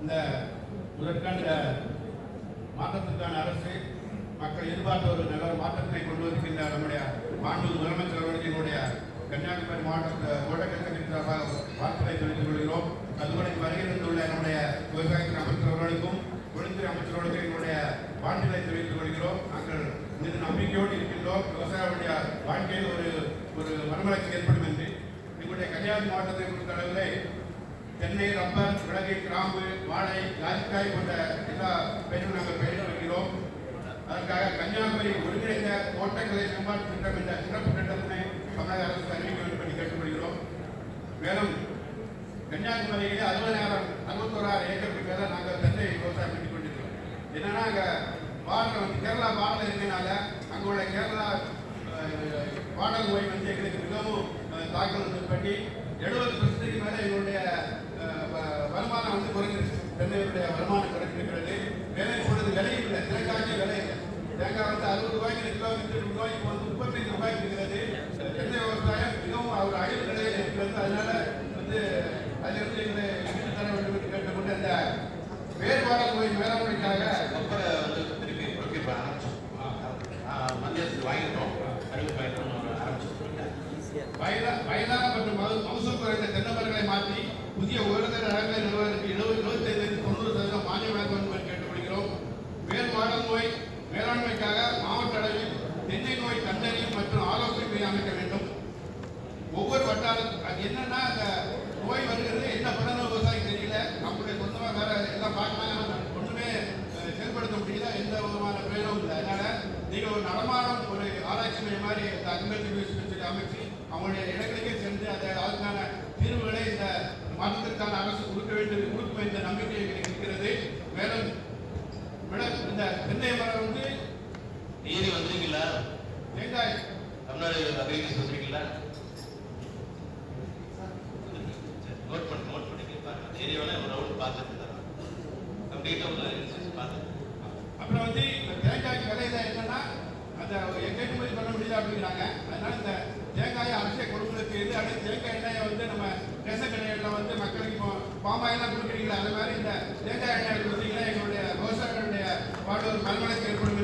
இந்த முதற்கண்ட மாற்றத்திற்கான அரசு மக்கள் எதிர்பார்த்த ஒரு நல்ல மாற்றத்தை கொண்டு வருகின்ற நம்முடைய மாண்பு முதலமைச்சர் அவர்களுக்கு என்னுடைய கன்னியாகுமரி மாவட்ட தோட்டக்கலை சார்பாக வாழ்த்துக்களை தெரிவித்துக் கொள்கிறோம். அதுபோல வருகை தந்துள்ள நம்முடைய விவசாயத்துறை அமைச்சர் அவர்களுக்கும் தொழில்துறை அமைச்சர்களுக்கும் எங்களுடைய வாழ்த்துக்களை தெரிவித்துக் கொள்கிறோம். நாங்கள் மீது நம்பிக்கையோடு இருக்கின்றோம். விவசாயிகளுடைய வாழ்க்கையில் ஒரு மறுமலர்ச்சி ஏற்படும் என்று எங்களுடைய கன்னியாகுமரி மாவட்டத்தை பொறுத்த அளவில் தென்னை, ரப்பர், மிளகு, கிராம்பு, வாழை, ஜாதிக்காய் போன்ற எல்லா பயிர்களும் நாங்கள் பயிரிட்டு வருகிறோம். அதற்காக கன்னியாகுமரி ஒருங்கிணைந்த தோட்டக்கலை மேம்பாட்டு திட்டம் என்ற சிறப்பு திட்டத்தினை தமிழக அரசு அறிவிக்க வேண்டும் என்று கேட்டுக்கொள்கிறோம். மேலும் கன்னியாகுமரியிலே 61,000 ஏக்கருக்கு மேலே நாங்கள் தென்னை விவசாயம் பண்ணி கொண்டிருக்கிறோம். என்னன்னா அங்கே கேரளா பாடல் இருந்தனால அங்கே உள்ள கேரளா பாடல் நோய் எங்களுக்கு மிகவும் தாக்கல் பண்ணி 70% மேலே எங்களுடைய வருமானம் குறைஞ்சிருக்கு. தென்னையுடைய வருமானம் குறைஞ்சிருக்கிறது. வேலை பொழுது விலையும் இல்லை, தேங்காய்க்கு விலை இல்லை. தேங்காய் 60 ரூபாய்க்கு கிலோ ரூபாய்க்கு 35 ரூபாய்க்கு இருக்கிறது. தென்னை விவசாயம் மிகவும் அவர் அழிவு நிலையில் இருக்கிறது. அதனால அதிலிருந்து எங்களை விட்டு தர வேண்டும் என்று கேட்டுக்கொண்டு அந்த வேறுபாடல் நோய் மேலாண்மைக்காக திருப்பி மத்திய அரசு வாங்கிட்டோம். வயதான மற்றும் மகசூல் குறைந்த தென்னை மரங்களை மாற்றி புதிய உயர்தர ரகங்களை நிறுவனத்திற்கு 75-90% மானியம் வழங்க வேண்டும் என்று கேட்டுக்கொள்கிறோம். வேறுபாடல் நோய் மேலாண்மைக்காக மாவட்ட அளவில் தென்னை நோய் கண்டறியும் மற்றும் ஆலோசனை அமைக்க வேண்டும். ஒவ்வொரு வட்டாரத்துக்கும் அது என்னன்னா அந்த நோய் வருகிறது, என்ன பண்ணணும் விவசாயம் தெரியல. நம்மளுடைய சொந்தமாக வேற எல்லாம் பார்க்கலாம், ஒன்றுமே செயல்படுத்த முடியல, எந்த விதமான பிரயோகமும் இல்லை. அதனால நீங்கள் ஒரு நடமாடும் ஒரு ஆராய்ச்சி மையம் மாதிரி இந்த அக்ரிகல்ச்சர் அமைச்சு அவங்களுடைய இடங்களுக்கே சென்று அதுக்கான தீர்வுகளை இந்த மாற்றத்திற்கான அரசு கொடுக்கும் என்ற நம்பிக்கை எங்களுக்கு இருக்கிறது. மேலும் இந்த தென்னை மரம் நீதி வந்திருக்கீங்களா? தேங்காய் தமிழ்நாடு அக்ரிகல்ச்சர் வந்திருக்கீங்களா? நோட் பண்ணிக்க பாருங்க. அந்த ஏரியாவில் ஒரு ரவுண்ட் பார்த்துட்டு தரோம். கம்ப்ளீட்டாக ஒரு பார்த்து அப்புறம் தேங்காய் விலையில என்னன்னா அதை ஏற்றுமதி பண்ண முடியல அப்படிங்கிறாங்க. அதனால இந்த தேங்காயை அரசிய கொடுக்கறதுக்கு அப்படியே தேங்காய் எண்ணெயை நம்ம ரேஷன் கடைகளில் மக்களுக்கு இப்போ பாமாயெல்லாம் கொடுக்குறீங்களா, அது மாதிரி இந்த தேங்காய் எண்ணெய் கொடுத்தீங்கன்னா எங்களுடைய விவசாயிகளுடைய வாழ்வு ஒரு மறுமலர்ச்சி ஏற்படும்